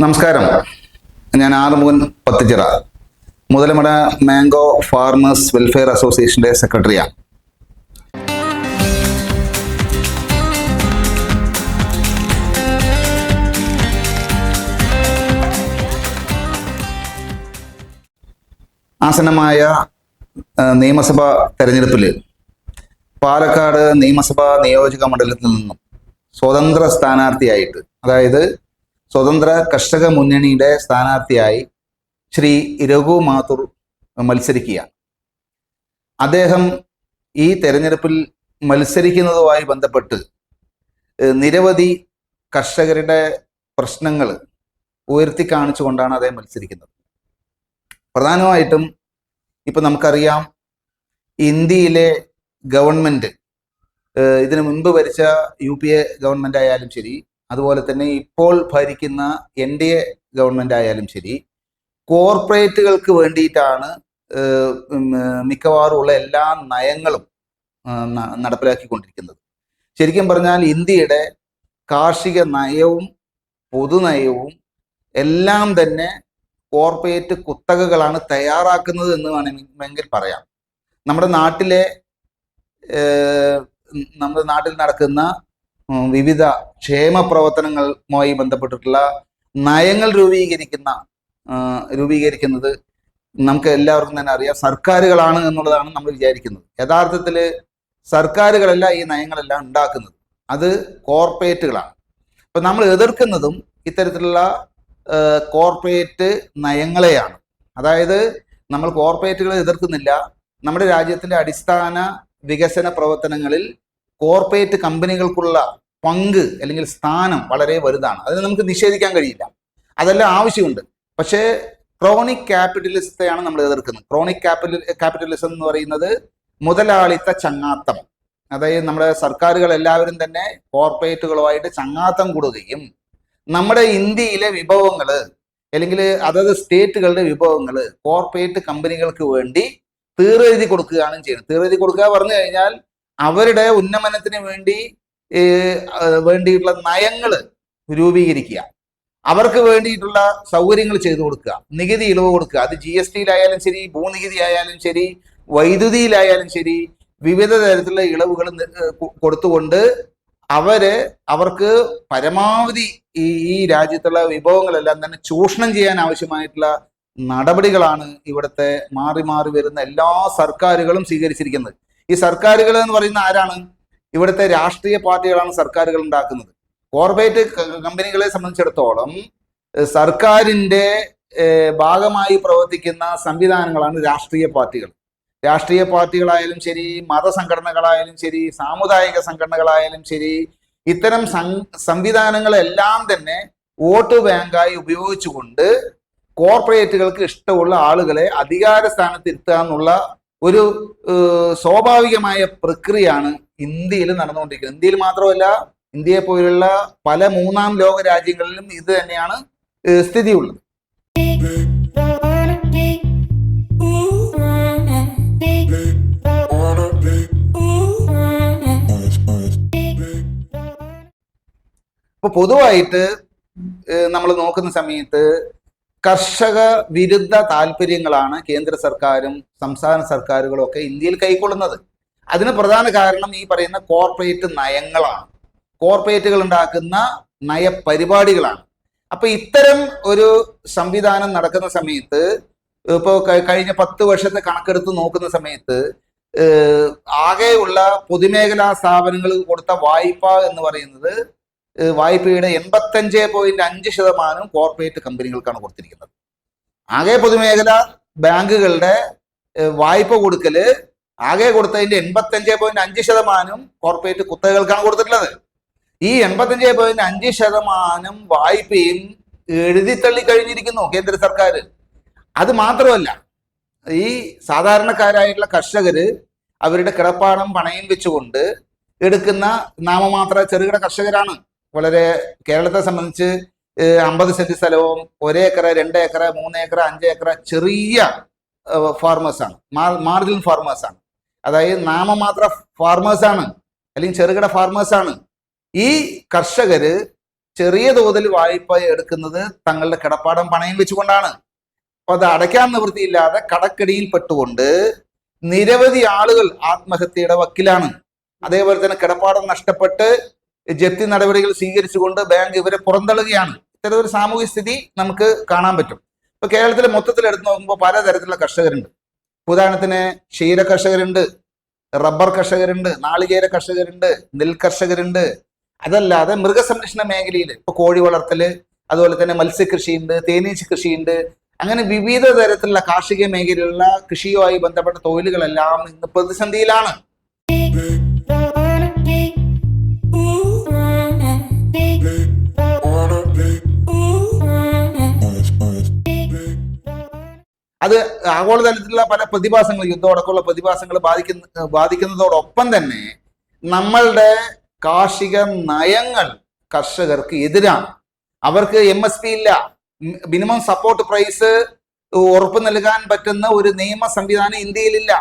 നമസ്കാരം. ഞാൻ Arumukhan Pathichira, Muthalamada mango farmers welfare അസോസിയേഷന്റെ സെക്രട്ടറിയാണ്. ആസന്നമായ നിയമസഭാ തെരഞ്ഞെടുപ്പിൽ പാലക്കാട് നിയമസഭാ നിയോജക മണ്ഡലത്തിൽ നിന്നും സ്വതന്ത്ര സ്ഥാനാർത്ഥിയായിട്ട്, അതായത് സ്വതന്ത്ര കർഷക മുന്നണിയുടെ സ്ഥാനാർത്ഥിയായി ശ്രീ രഘു മാത്തൂർ മത്സരിക്കുകയാണ്. അദ്ദേഹം ഈ തെരഞ്ഞെടുപ്പിൽ മത്സരിക്കുന്നതുമായി ബന്ധപ്പെട്ട് നിരവധി കർഷകരുടെ പ്രശ്നങ്ങൾ ഉയർത്തി കാണിച്ചുകൊണ്ടാണ് അദ്ദേഹം മത്സരിക്കുന്നത്. പ്രധാനമായിട്ടും ഇപ്പം നമുക്കറിയാം, ഇന്ത്യയിലെ ഗവൺമെൻറ്, ഇതിനു മുൻപ് ഭരിച്ച UPA ഗവൺമെൻറ് ആയാലും ശരി, അതുപോലെ തന്നെ ഇപ്പോൾ ഭരിക്കുന്ന NDA ഗവൺമെൻറ് ആയാലും ശരി, കോർപ്പറേറ്റുകൾക്ക് വേണ്ടിയിട്ടാണ് മിക്കവാറും ഉള്ള എല്ലാ നയങ്ങളും നടപ്പിലാക്കിക്കൊണ്ടിരിക്കുന്നത്. ശരിക്കും പറഞ്ഞാൽ ഇന്ത്യയുടെ കാർഷിക നയവും പൊതുനയവും എല്ലാം തന്നെ കോർപ്പറേറ്റ് കുത്തകകളാണ് തയ്യാറാക്കുന്നത് എന്ന് വേണമെങ്കിൽ പറയാം. നമ്മുടെ നാട്ടിൽ നടക്കുന്ന വിവിധ ക്ഷേമ പ്രവർത്തനങ്ങളുമായി ബന്ധപ്പെട്ടിട്ടുള്ള നയങ്ങൾ രൂപീകരിക്കുന്നത് നമുക്ക് എല്ലാവർക്കും തന്നെ അറിയാം, സർക്കാരുകളാണ് എന്നുള്ളതാണ് നമ്മൾ വിചാരിക്കുന്നത്. യഥാർത്ഥത്തിൽ സർക്കാരുകളല്ല ഈ നയങ്ങളെല്ലാം ഉണ്ടാക്കുന്നത്, അത് കോർപ്പറേറ്റുകളാണ്. അപ്പം നമ്മൾ എതിർക്കുന്നതും ഇത്തരത്തിലുള്ള കോർപ്പറേറ്റ് നയങ്ങളെയാണ്. അതായത് നമ്മൾ കോർപ്പറേറ്റുകളെ എതിർക്കുന്നില്ല. നമ്മുടെ രാജ്യത്തിൻ്റെ അടിസ്ഥാന വികസന പ്രവർത്തനങ്ങളിൽ കോർപ്പറേറ്റ് കമ്പനികൾക്കുള്ള പങ്ക് അല്ലെങ്കിൽ സ്ഥാനം വളരെ വലുതാണ്. അതിന് നമുക്ക് നിഷേധിക്കാൻ കഴിയില്ല, അതെല്ലാം ആവശ്യമുണ്ട്. പക്ഷേ ക്രോണിക് ക്യാപിറ്റലിസത്തെയാണ് നമ്മൾ എതിർക്കുന്നത്. ക്രോണിക് ക്യാപിറ്റലിസം എന്ന് പറയുന്നത് മുതലാളിത്ത ചങ്ങാത്തം. അതായത് നമ്മുടെ സർക്കാരുകൾ എല്ലാവരും തന്നെ കോർപ്പറേറ്റുകളുമായിട്ട് ചങ്ങാത്തം കൂടുകയും നമ്മുടെ ഇന്ത്യയിലെ വിഭവങ്ങൾ അല്ലെങ്കിൽ അതത് സ്റ്റേറ്റുകളുടെ വിഭവങ്ങൾ കോർപ്പറേറ്റ് കമ്പനികൾക്ക് വേണ്ടി തീറെഴുതി കൊടുക്കുകയാണ് ചെയ്യുന്നത്. തീറെഴുതി കൊടുക്കുക പറഞ്ഞു കഴിഞ്ഞാൽ അവരുടെ ഉന്നമനത്തിന് വേണ്ടിയിട്ടുള്ള നയങ്ങൾ രൂപീകരിക്കുക, അവർക്ക് വേണ്ടിയിട്ടുള്ള സൗകര്യങ്ങൾ ചെയ്തു കൊടുക്കുക, നികുതി ഇളവ് കൊടുക്കുക. അത് GSTയിലായാലും ശരി, ഭൂനികുതി ആയാലും ശരി, വൈദ്യുതിയിലായാലും ശരി, വിവിധ തരത്തിലുള്ള ഇളവുകൾ കൊടുത്തുകൊണ്ട് അവർക്ക് പരമാവധി ഈ രാജ്യത്തുള്ള വിഭവങ്ങളെല്ലാം തന്നെ ചൂഷണം ചെയ്യാൻ ആവശ്യമായിട്ടുള്ള നടപടികളാണ് ഇവിടുത്തെ മാറി മാറി വരുന്ന എല്ലാ സർക്കാരുകളും സ്വീകരിച്ചിരിക്കുന്നത്. ഈ സർക്കാരുകൾ എന്ന് പറയുന്ന ആരാണ്? ഇവിടുത്തെ രാഷ്ട്രീയ പാർട്ടികളാണ് സർക്കാരുകൾ ഉണ്ടാക്കുന്നത്. കോർപ്പറേറ്റ് കമ്പനികളെ സംബന്ധിച്ചിടത്തോളം സർക്കാരിൻ്റെ ഭാഗമായി പ്രവർത്തിക്കുന്ന സംവിധാനങ്ങളാണ് രാഷ്ട്രീയ പാർട്ടികൾ. രാഷ്ട്രീയ പാർട്ടികളായാലും ശരി, മതസംഘടനകളായാലും ശരി, സാമുദായിക സംഘടനകളായാലും ശരി, ഇത്തരം സംവിധാനങ്ങളെല്ലാം തന്നെ വോട്ട് ബാങ്കായി ഉപയോഗിച്ചുകൊണ്ട് കോർപ്പറേറ്റുകൾക്ക് ഇഷ്ടമുള്ള ആളുകളെ അധികാര സ്ഥാനത്ത് ഇരുത്തുക എന്നുള്ള ഒരു സ്വാഭാവികമായ പ്രക്രിയയാണ് ഇന്ത്യയിൽ നടന്നുകൊണ്ടിരിക്കുന്നത്. ഇന്ത്യയിൽ മാത്രമല്ല, ഇന്ത്യയെ പോലുള്ള പല മൂന്നാം ലോക രാജ്യങ്ങളിലും ഇത് തന്നെയാണ് സ്ഥിതിയുള്ളത്. ഇപ്പൊ പൊതുവായിട്ട് നമ്മൾ നോക്കുന്ന സമയത്ത് കർഷക വിരുദ്ധ താല്പര്യങ്ങളാണ് കേന്ദ്ര സർക്കാരും സംസ്ഥാന സർക്കാരുകളും ഒക്കെ ഇന്ത്യയിൽ കൈക്കൊള്ളുന്നത്. അതിന് പ്രധാന കാരണം ഈ പറയുന്ന കോർപ്പറേറ്റ് നയങ്ങളാണ്, കോർപ്പറേറ്റുകൾ ഉണ്ടാക്കുന്ന നയപരിപാടികളാണ്. അപ്പൊ ഇത്തരം ഒരു സംവിധാനം നടക്കുന്ന സമയത്ത്, ഇപ്പോൾ കഴിഞ്ഞ 10 വർഷത്തെ കണക്കെടുത്ത് നോക്കുന്ന സമയത്ത് ആകെയുള്ള പൊതുമേഖലാ സ്ഥാപനങ്ങൾ കൊടുത്ത വായ്പ എന്ന് പറയുന്നത് വായ്പയുടെ 85.5% കോർപ്പറേറ്റ് കമ്പനികൾക്കാണ് കൊടുത്തിരിക്കുന്നത്. ആകെ പൊതുമേഖല ബാങ്കുകളുടെ വായ്പ കൊടുക്കല് ആകെ കൊടുത്തതിന്റെ 85.5% കോർപ്പറേറ്റ് കുത്തകകൾക്കാണ് കൊടുത്തിട്ടുള്ളത്. ഈ 85.5% വായ്പയും എഴുതിത്തള്ളി കഴിഞ്ഞിരിക്കുന്നു കേന്ദ്ര സർക്കാർ. അത് മാത്രമല്ല, ഈ സാധാരണക്കാരായിട്ടുള്ള കർഷകര് അവരുടെ കിടപ്പാടം പണയം വെച്ചുകൊണ്ട് എടുക്കുന്ന നാമമാത്ര ചെറുകിട കർഷകരാണ്. വളരെ കേരളത്തെ സംബന്ധിച്ച് 50 സെന്റ് സ്ഥലവും 1 ഏക്കർ, 2 ഏക്കർ, 3 ഏക്കർ, 5 ഏക്കർ ചെറിയ ഫാർമേഴ്സാണ്, മാർജിൻ ഫാർമേഴ്സാണ്. അതായത് നാമമാത്ര ഫാർമേഴ്സാണ് അല്ലെങ്കിൽ ചെറുകിട ഫാർമേഴ്സാണ്. ഈ കർഷകര് ചെറിയ തോതിൽ വായ്പ എടുക്കുന്നത് തങ്ങളുടെ കിടപ്പാടം പണയം വെച്ചുകൊണ്ടാണ്. അപ്പൊ അത് അടയ്ക്കാൻ നിവൃത്തിയില്ലാതെ കടക്കടിയിൽ പെട്ടുകൊണ്ട് നിരവധി ആളുകൾ ആത്മഹത്യയുടെ വക്കിലാണ്. അതേപോലെ തന്നെ കിടപ്പാടം നഷ്ടപ്പെട്ട് ജപ്തി നടപടികൾ സ്വീകരിച്ചുകൊണ്ട് ബാങ്ക് ഇവരെ പുറന്തള്ളുകയാണ്. ഇത്തരം ഒരു സാമൂഹ്യ സ്ഥിതി നമുക്ക് കാണാൻ പറ്റും. ഇപ്പൊ കേരളത്തിലെ മൊത്തത്തിൽ എടുത്തു നോക്കുമ്പോൾ പലതരത്തിലുള്ള കർഷകരുണ്ട്. ഉദാഹരണത്തിന് ക്ഷീര കർഷകരുണ്ട്, റബ്ബർ കർഷകരുണ്ട്, നാളികേര കർഷകരുണ്ട്, നെൽ കർഷകരുണ്ട്. അതല്ലാതെ മൃഗസംരക്ഷണ മേഖലയിൽ ഇപ്പൊ കോഴി വളർത്തല്, അതുപോലെ തന്നെ മത്സ്യകൃഷിയുണ്ട്, തേനീച്ച കൃഷിയുണ്ട്. അങ്ങനെ വിവിധ തരത്തിലുള്ള കാർഷിക മേഖലയിലുള്ള കൃഷിയുമായി ബന്ധപ്പെട്ട തൊഴിലുകളെല്ലാം ഇന്ന് പ്രതിസന്ധിയിലാണ്. അത് ആഗോളതലത്തിലുള്ള പല പ്രതിഭാസങ്ങൾ, യുദ്ധമടക്കമുള്ള പ്രതിഭാസങ്ങൾ ബാധിക്കുന്നതോടൊപ്പം തന്നെ നമ്മളുടെ കാർഷിക നയങ്ങൾ കർഷകർക്ക് എതിരാണ്. അവർക്ക് MSP ഇല്ല, മിനിമം സപ്പോർട്ട് പ്രൈസ് ഉറപ്പു നൽകാൻ പറ്റുന്ന ഒരു നിയമ സംവിധാനം ഇന്ത്യയിലില്ല.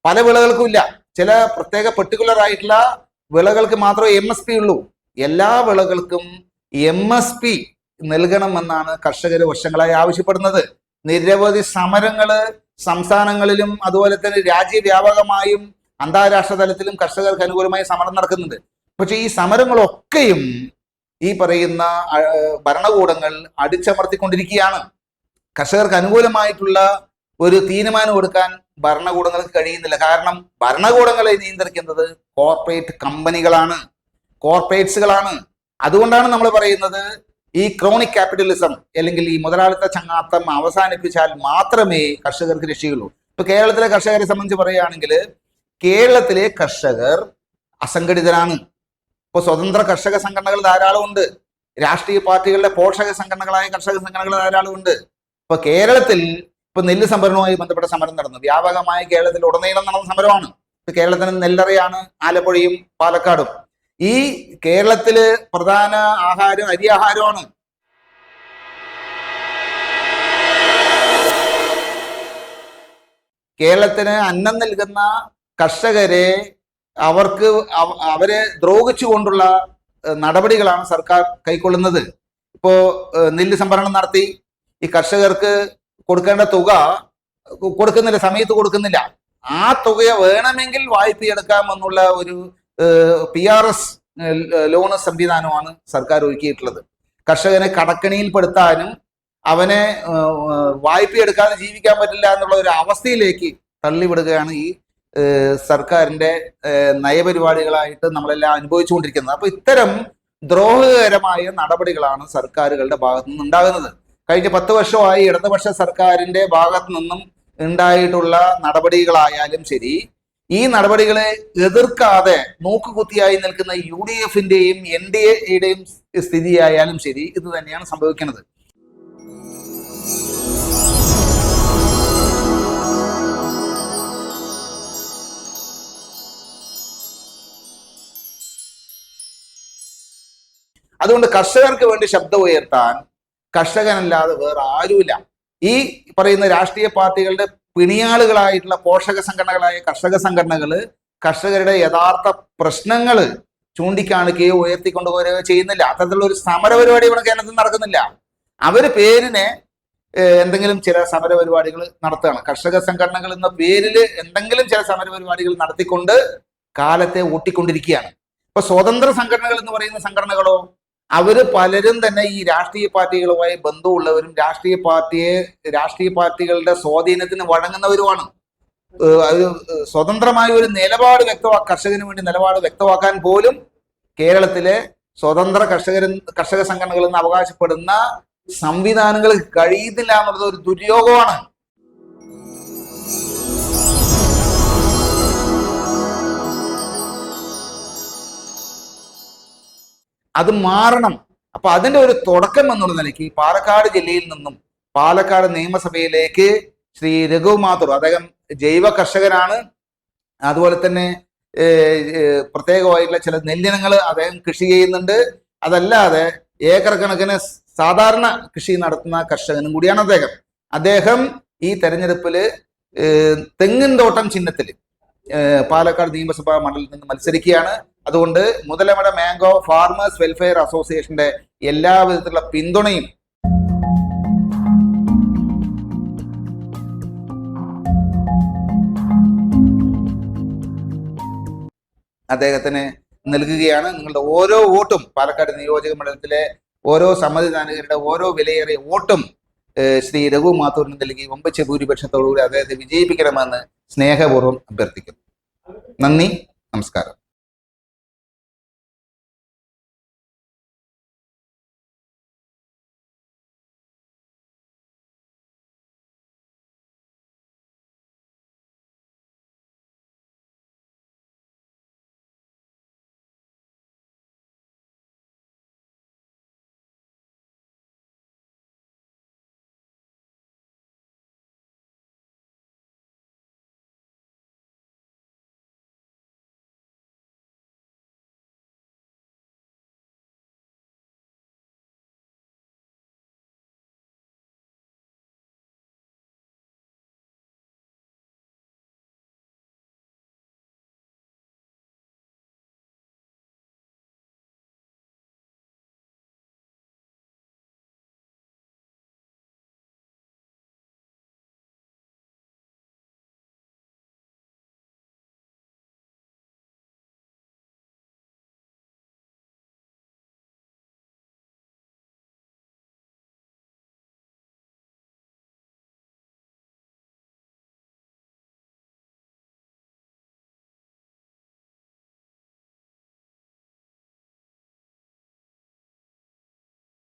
പല വിളകൾക്കും ഇല്ല. ചില പ്രത്യേക പെർട്ടിക്കുലർ ആയിട്ടുള്ള വിളകൾക്ക് മാത്രമേ MSP ഉള്ളൂ. എല്ലാ വിളകൾക്കും MSP നൽകണമെന്നാണ് കർഷകർ വർഷങ്ങളായി ആവശ്യപ്പെടുന്നത്. നിരവധി സമരങ്ങള് സംസ്ഥാനങ്ങളിലും അതുപോലെ തന്നെ രാജ്യവ്യാപകമായും അന്താരാഷ്ട്ര തലത്തിലും കർഷകർക്ക് അനുകൂലമായി സമരം നടക്കുന്നുണ്ട്. പക്ഷെ ഈ സമരങ്ങളൊക്കെയും ഈ പറയുന്ന ഭരണകൂടങ്ങൾ അടിച്ചമർത്തിക്കൊണ്ടിരിക്കുകയാണ്. കർഷകർക്ക് അനുകൂലമായിട്ടുള്ള ഒരു തീരുമാനം എടുക്കാൻ ഭരണകൂടങ്ങൾക്ക് കഴിയുന്നില്ല. കാരണം ഭരണകൂടങ്ങളെ നിയന്ത്രിക്കുന്നത് കോർപ്പറേറ്റ് കമ്പനികളാണ്, കോർപ്പറേറ്റ്സുകളാണ്. അതുകൊണ്ടാണ് നമ്മൾ പറയുന്നത് ഈ ക്രോണിക് ക്യാപിറ്റലിസം അല്ലെങ്കിൽ ഈ മുതലാളിത്ത ചങ്ങാത്തം അവസാനിപ്പിച്ചാൽ മാത്രമേ കർഷകർക്ക് രക്ഷയുള്ളൂ. ഇപ്പൊ കേരളത്തിലെ കർഷകരെ സംബന്ധിച്ച് പറയുകയാണെങ്കിൽ കേരളത്തിലെ കർഷകർ അസംഘടിതരാണ്. ഇപ്പൊ സ്വതന്ത്ര കർഷക സംഘടനകൾ ധാരാളമുണ്ട്. രാഷ്ട്രീയ പാർട്ടികളുടെ പോഷക സംഘടനകളായ കർഷക സംഘടനകൾ ധാരാളമുണ്ട്. ഇപ്പൊ കേരളത്തിൽ ഇപ്പൊ നെല്ല് സംഭരണവുമായി ബന്ധപ്പെട്ട സമരം നടന്നു. വ്യാപകമായി കേരളത്തിൽ ഉടനീളം നടന്ന സമരമാണ്. കേരളത്തിന് നെല്ലറയാണ് ആലപ്പുഴയും പാലക്കാടും. ഈ കേരളത്തില് പ്രധാന ആഹാരം അരി ആഹാരമാണ്. കേരളത്തിന് അന്നം നൽകുന്ന കർഷകരെ അവരെ ദ്രോഹിച്ചുകൊണ്ടുള്ള നടപടികളാണ് സർക്കാർ കൈക്കൊള്ളുന്നത്. ഇപ്പോ നെല്ല് സംഭരണം നടത്തി ഈ കർഷകർക്ക് കൊടുക്കേണ്ട തുക കൊടുക്കുന്നില്ല, സമയത്ത് കൊടുക്കുന്നില്ല. ആ തുക വേണമെങ്കിൽ വായ്പയെടുക്കാമെന്നുള്ള ഒരു PRS ലോണ് സംവിധാനമാണ് സർക്കാർ ഒരുക്കിയിട്ടുള്ളത്. കർഷകനെ കടക്കണിയിൽപ്പെടുത്താനും അവനെ വായ്പയെടുക്കാതെ ജീവിക്കാൻ പറ്റില്ല എന്നുള്ള ഒരു അവസ്ഥയിലേക്ക് തള്ളിവിടുകയാണ് ഈ സർക്കാരിന്റെ നയപരിപാടികളായിട്ട് നമ്മളെല്ലാം അനുഭവിച്ചുകൊണ്ടിരിക്കുന്നത്. അപ്പൊ ഇത്തരം ദ്രോഹകരമായ നടപടികളാണ് സർക്കാരുകളുടെ ഭാഗത്തു നിന്ന് ഉണ്ടാകുന്നത്. കഴിഞ്ഞ 10 വർഷമായി ഇടതുപക്ഷ സർക്കാരിന്റെ ഭാഗത്തു നിന്നും ഉണ്ടായിട്ടുള്ള നടപടികളായാലും ശരി, ഈ നടപടികളെ എതിർക്കാതെ നോക്കുകുത്തിയായി നിൽക്കുന്ന UDFന്റെയും NDAയുടെയും സ്ഥിതിയായാലും ശരി, ഇത് തന്നെയാണ് സംഭവിക്കുന്നത്. അതുകൊണ്ട് കർഷകർക്ക് വേണ്ടി ശബ്ദം ഉയർത്താൻ കർഷകനല്ലാതെ വേറെ ആരുമില്ല. ഈ പറയുന്ന രാഷ്ട്രീയ പാർട്ടികളുടെ പിണിയാളുകളായിട്ടുള്ള പോഷക സംഘടനകളായ കർഷക സംഘടനകള് കർഷകരുടെ യഥാർത്ഥ പ്രശ്നങ്ങൾ ചൂണ്ടിക്കാണിക്കുകയോ ഉയർത്തിക്കൊണ്ടുപോവുകയോ ചെയ്യുന്നില്ല. അത്തരത്തിലുള്ള ഒരു സമരപരിപാടി ഇവിടെ കേരളത്തിൽ നടക്കുന്നില്ല. അവര് പേരിന് എന്തെങ്കിലും ചില സമരപരിപാടികൾ നടത്തുകയാണ്. കർഷക സംഘടനകൾ എന്ന പേരിൽ എന്തെങ്കിലും ചില സമരപരിപാടികൾ നടത്തിക്കൊണ്ട് കാലത്തെ ഓട്ടിക്കൊണ്ടിരിക്കുകയാണ്. ഇപ്പൊ സ്വതന്ത്ര സംഘടനകൾ എന്ന് പറയുന്ന സംഘടനകളോ, അവര് പലരും തന്നെ ഈ രാഷ്ട്രീയ പാർട്ടികളുമായി ബന്ധമുള്ളവരും രാഷ്ട്രീയ പാർട്ടികളുടെ സ്വാധീനത്തിന് വഴങ്ങുന്നവരുമാണ്. സ്വതന്ത്രമായ ഒരു നിലപാട് കർഷകന് വേണ്ടി നിലപാട് വ്യക്തമാക്കാൻ പോലും കേരളത്തിലെ സ്വതന്ത്ര കർഷക സംഘടനകൾ എന്ന് അവകാശപ്പെടുന്ന സംവിധാനങ്ങൾ കഴിയുന്നില്ല എന്നുള്ളത് ഒരു ദുര്യോഗമാണ്. അത് മാറണം. അപ്പൊ അതിന്റെ ഒരു തുടക്കം എന്നുള്ള നിലയ്ക്ക് പാലക്കാട് ജില്ലയിൽ നിന്നും പാലക്കാട് നിയമസഭയിലേക്ക് ശ്രീ രഘു മാഥുർ, അദ്ദേഹം ജൈവ കർഷകനാണ്. അതുപോലെ തന്നെ പ്രത്യേകമായിട്ടുള്ള ചില നെല്ലിനങ്ങൾ അദ്ദേഹം കൃഷി ചെയ്യുന്നുണ്ട്. അതല്ലാതെ ഏക്കർ കണക്കിന് സാധാരണ കൃഷി നടത്തുന്ന കർഷകനും കൂടിയാണ് അദ്ദേഹം. ഈ തെരഞ്ഞെടുപ്പില് തെങ്ങിൻ തോട്ടം ചിഹ്നത്തിൽ പാലക്കാട് നിയമസഭാ മണ്ഡലത്തിൽ നിന്ന് മത്സരിക്കുകയാണ്. അതുകൊണ്ട് മുതലമട മാംഗോ ഫാർമേഴ്സ് വെൽഫെയർ അസോസിയേഷന്റെ എല്ലാ വിധത്തിലുള്ള പിന്തുണയും അദ്ദേഹത്തിന് നൽകുകയാണ്. നിങ്ങളുടെ ഓരോ വോട്ടും പാലക്കാട് നിയോജക മണ്ഡലത്തിലെ ഓരോ സമ്മതിദായകരുടെ ഓരോ വിലയേറിയ വോട്ടും ശ്രീ രഘു മാത്തൂരിന് നൽകി വമ്പിച്ച ഭൂരിപക്ഷത്തോടുകൂടി അദ്ദേഹത്തെ വിജയിപ്പിക്കണമെന്ന് സ്നേഹപൂർവ്വം അഭ്യർത്ഥിക്കുന്നു. നന്ദി, നമസ്കാരം.